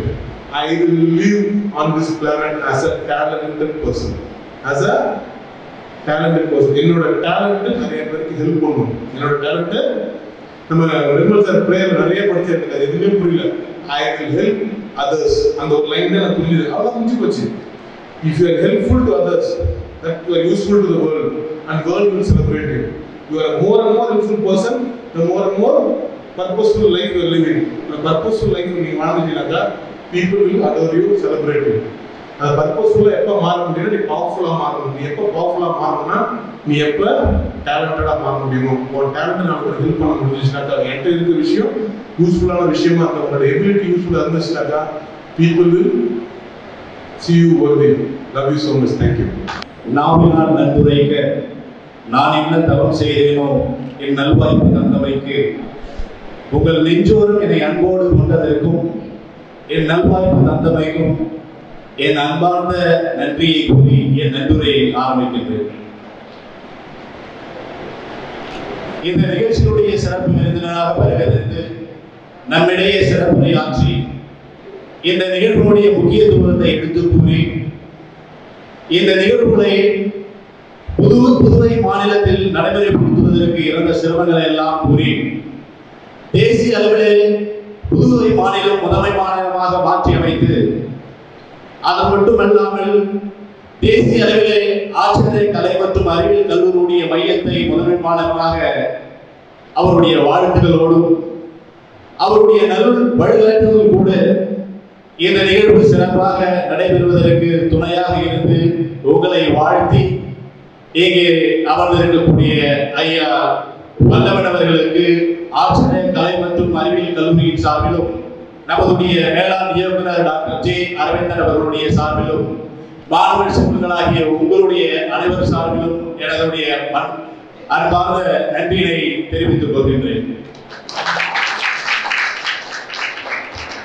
I will live on this planet as a talented person. As a talented person. என்னோட talent நிறைய பேருக்கு help பண்ணணும். என்னோட talent நம்ம Nirmal sir prayer நிறைய படிச்சிருக்கு, அது எதுவுமே புரியல. ஐ வில் ஹெல்ப் அதர்ஸ், அந்த ஒரு லைன் தான் எனக்கு புரியுது. அவ்வளோ முடிஞ்சு போச்சு. If you are helpful to others, that you are useful to the world and world will celebrate you. You are more and more helpful person, the more and more purposeful life you are living. Purposeful life நீங்கள் வாழ்ந்துட்டீங்கன்னாக்கா people will adore you, celebrate you. அது பர்பஸ்ஃபுல்லாக எப்போ மாற முடியும்னா நீ பவர்ஃபுல்லாக மாறணும். நீ எப்போ பவர்ஃபுல்லாக மாறணும்னா நீ எப்போ டேலண்டடாக மாற முடியுமோ. ஒரு டேலண்ட் நமக்கு ஹெல்ப் பண்ண முடிஞ்சிச்சுனாக்கா, என்கிட்ட இருக்கிற விஷயம் யூஸ்ஃபுல்லான விஷயமா இருந்தால், உங்களோட எபிலிட்டி யூஸ்ஃபுல்லாக இருந்துச்சுனாக்கா people will see you worthy. Love you so much. Thank you. நாவினால் நன்றுரைக்க நான் என்ன தவம் செய்தேனோ என் நல்வாய்ப்பு தந்தமைக்கு உங்கள் நெஞ்சோரும் என்னை அன்போடு கொண்டதற்கும் என் நல்வாய்ப்பு தந்தமைக்கும் என் அன்பார்ந்த நன்றியை கூறி என் நன்றுரையை ஆரம்பிக்கின்றேன். இந்த நிகழ்ச்சியுடைய சிறப்பு விருந்தினராக வருகிறது நம்மிடையே சிறப்புரை ஆற்றி இந்த நிகழ்வுடைய முக்கியத்துவத்தை எடுத்து கூறி இந்த நிகழ்வுகளை புதுவை மாநிலத்தில் நடைமுறைப்படுத்துவதற்கு இறந்த சிரமங்களை எல்லாம் கூறி தேசிய அளவிலே புதுவை மாநிலம் முதன்மை மாநிலமாக மாற்றி அமைத்து அது மட்டுமல்லாமல் தேசிய அளவிலே ஆச்சரிய கலை மற்றும் அறிவியல் கல்லூரியுடைய மையத்தை முதன்மை மாநிலமாக அவருடைய வாழ்த்துக்களோடும் அவருடைய நல் வழிகாட்டுதலும் கூட இந்த நிகழ்வு சிறப்பாக நடைபெறுவதற்கு துணையாக இருந்து உங்களை வாழ்த்தி இங்கே அமர்ந்திருக்கக்கூடிய ஐயா வல்லவன் அவர்களுக்கு ஆச்சரிய கலை மற்றும் அறிவியல் கல்லூரியின் சார்பிலும் நமதுடைய மேலாண் இயக்குனர் டாக்டர் ஜே அரவிந்தன் அவர்களுடைய சார்பிலும் மாணவர் செல்வங்களாகிய உங்களுடைய அனைவர் சார்பிலும் எனதுடைய அன்பார்ந்த நன்றியினை தெரிவித்துக் கொள்கின்றேன்.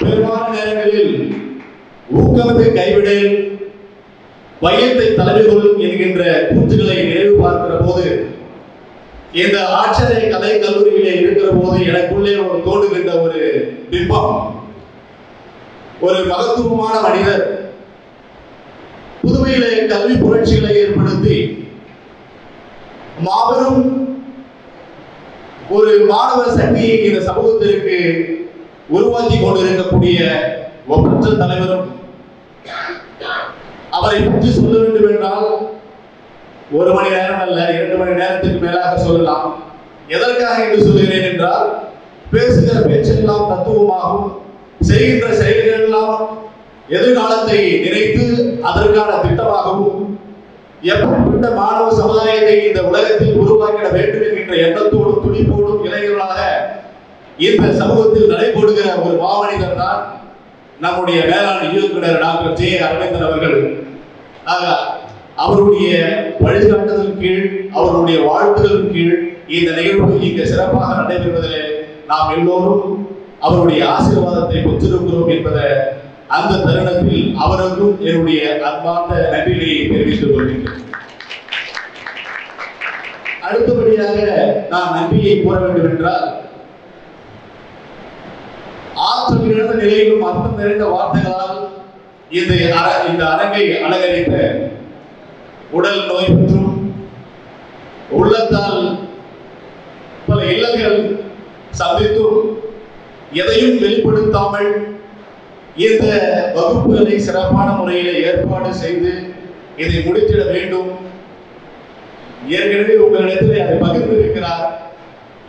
பெரும்பாலான நேரங்களில் ஊக்கத்தை கைவிடல் வையத்தை தலைமைகள் என்கின்ற கூற்றுகளை நினைவு பார்க்கிற போது இந்த ஆச்சரிய கலை கல்லூரியிலே இருக்கிற போது எனக்குள்ளே ஒரு தோன்றுகின்ற ஒரு பிம்பம், ஒரு மகத்துவமான மனிதர் புதுவையிலே கல்வி புரட்சிகளை ஏற்படுத்தி மாபெரும் ஒரு மாணவர் சக்தியை இந்த சமூகத்திற்கு உருவாக்கி கொண்டிருக்கக்கூடிய ஒப்பற்ற தலைவரும், அவரை பற்றி சொல்ல வேண்டும் என்றால் 1 மணி நேரம் அல்ல 2 மணி நேரத்துக்கு மேலாக சொல்லலாம். எதற்காக என்று சொல்கிறேன் என்றால், பேசுகிற பேச்செல்லாம் தத்துவமாகவும் செய்கின்ற செயல்கள் எல்லாம் எதிர்காலத்தை நினைத்து அதற்கான திட்டமாகவும் எப்படிப்பட்ட மாணவ சமுதாயத்தை இந்த உலகத்தில் உருவாக்கிட வேண்டும் என்கின்ற எண்ணத்தோடும் துடிப்போடும் இளைஞர்களாக இந்த சமூகத்தில் நடைபெறுகிற ஒரு மாமனிதர் தான் நம்முடைய மேலாண் இயக்குனர் டாக்டர் ஜே அரவிந்தன் அவர்கள். அவருடைய வழிகாட்டுதல் கீழ், அவருடைய வாழ்த்துதல் கீழ் இந்த நிகழ்வு இங்கு சிறப்பாக நடைபெறுவதில் நாம் எல்லோரும் அவருடைய ஆசீர்வாதத்தை பெற்றிருக்கிறோம் என்பதை அந்த தருணத்தில் அவருக்கும் என்னுடைய அன்பார்ந்த நன்றியை தெரிவித்துக் கொள்கின்றேன். அடுத்தபடியாக நான் நன்றியை கூற வேண்டும் என்றால், ஆற்றல் இழந்த நிலையிலும் அர்த்தம் நிறைந்த வார்த்தைகளால் இந்த அரங்கை அலங்கரித்த உடல் நோய் மற்றும் உள்ளத்தால் பல இல்லங்கள் சந்தித்தும் எதையும் வெளிப்படுத்தாமல் இந்த வகுப்புகளை சிறப்பான முறையில் ஏற்பாடு செய்து இதை முடித்திட வேண்டும். ஏற்கனவே உங்களிடத்தில் அதை பகிர்ந்திருக்கிறார்.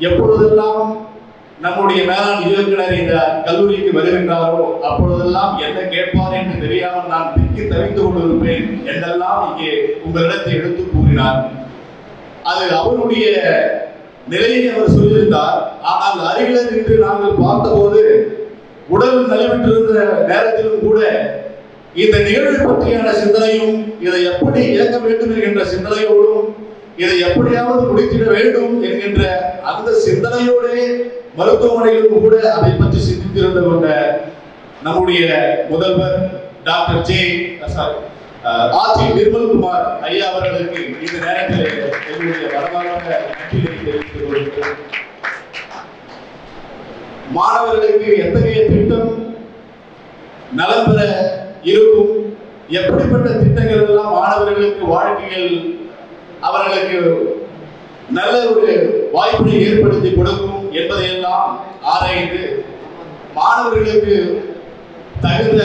எப்பொழுதெல்லாம் நம்முடைய மேலாண் இயக்குனர் இந்த கல்லூரிக்கு வருகின்றாரோ அப்பொழுதெல்லாம் என்ன கேட்பார் என்று தெரியாமல் நான் திக்கி தவித்துக் கொண்டிருப்பேன் என்றெல்லாம் இங்கே உங்களிடத்தை எடுத்து கூறினார். அது அவருடைய நிலையை அவர் சொல்லியிருந்தார். ஆனால் அருகில் நின்று நாங்கள் பார்த்தபோது உடல் நலிவிட்டிருந்த நேரத்திலும் கூட இந்த நிகழ்வை பற்றியான சிந்தனையும் இதை எப்படி இயக்க வேண்டும் என்கின்ற சிந்தனையோடும் இதை எப்படியாவது முடித்திட வேண்டும் என்கின்ற அந்த சிந்தனையோடு மருத்துவமனையிலும் கூட அதை பற்றி சிந்தித்திருந்த கொண்ட நம்முடைய முதல்வர் டாக்டர் ஆட்சி நிர்மல்குமார் ஐயா அவர்களுக்கு இந்த நேரத்தில் எங்களுடைய வரலாற்ற நன்றியை தெரிவித்துக் கொள்கிறேன். மாணவர்களுக்கு எத்தகைய திட்டம் நலம் பெற இருக்கும், எப்படிப்பட்ட திட்டங்கள் எல்லாம் மாணவர்களுக்கு வாழ்க்கையில் அவர்களுக்கு நல்ல ஒரு வாய்ப்பை ஏற்படுத்தி கொடுக்கும் என்பதையெல்லாம் ஆராய்ந்து மாணவர்களுக்கு தகுந்த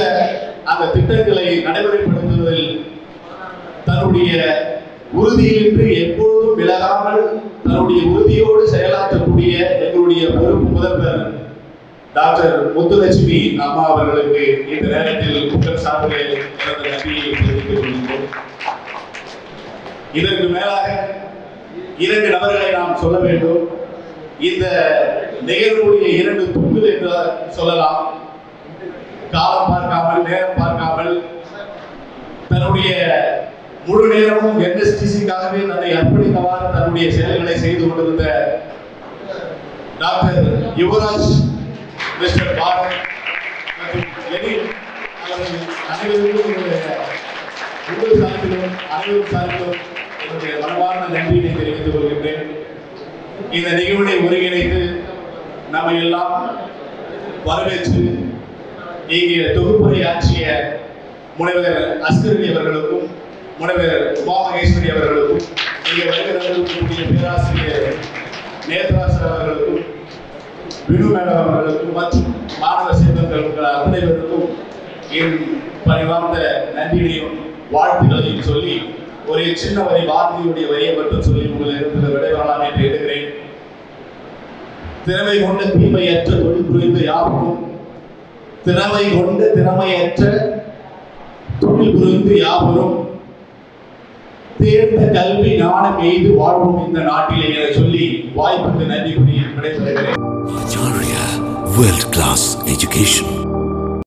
அந்த திட்டங்களை நடைமுறைப்படுத்துவதில் தன்னுடைய உறுதியின்றி எப்பொழுதும் விலகாமல் தன்னுடைய உறுதியோடு செயலாற்றக்கூடிய எங்களுடைய பொறுப்பு முதல்வர் டாக்டர் முத்துலட்சுமி அம்மா அவர்களுக்கு இந்த நேரத்தில் உங்கள் சார்பில் எனது நன்றியை தெரிவித்துக் கொள்கிறோம். இதற்கு மேலாக 2 நபர்களை நாம் சொல்ல வேண்டும். இந்த நிகழ்வுடைய 2 தூண்கள் என்று சொல்லலாம். காலம் பார்க்காமல் நேரம் பார்க்காமல் தன்னுடைய முழு நேரமும் NSTCக்காகவே தன்னை அர்ப்பணித்தவாறு தன்னுடைய செயல்களை செய்து கொண்டிருந்த டாக்டர் யுவராஜ், மிஸ்டர் பாரத் மற்றும் லெனின் அனைவருக்கும் உங்கள் சார்பிலும் அனைவரும் சார்பிலும் என்னுடைய மனமார்ந்த நன்றியை தெரிவித்துக் கொள்கின்றேன். இந்த நிகழ்வை ஒருங்கிணைத்து நம்ம எல்லாம் வரவேற்று இங்கே தொகுப்புரை ஆற்றிய முனைவர் அஸ்கரி அவர்களுக்கும் முனைவர் உமா மகேஸ்வரி அவர்களுக்கும் இங்கே வருகிறவர்களுடைய பேராசிரியர் நேத்ராசர் அவர்களுக்கும் வினு மேடம் அவர்களுக்கும் மற்றும் மாணவ சேர்ந்தவர்கள் அத்தனை பேருக்கும் என் பணிவார்ந்த நன்றியையும் வாழ்த்துக்களையும் சொல்லி ஒரு சின்ன வரி பாரதியுடைய வரியை மட்டும் சொல்லி உங்களிடம் விடைபெறலாம் என்று எண்ணுகிறேன். திறமை கொண்ட தீமையற்ற தொழில் புரிந்து யாவரும், திறமை கொண்ட திறமையற்ற தொழில் புரிந்து யாவரும், தேர்ந்த கல்வி ஞானம் எய்து வாழ்வோம் இந்த நாட்டிலே என சொல்லி வாய்ப்புக்கு நன்றி கூறி விடைபெறுகிறேன். Acharya World Class Education.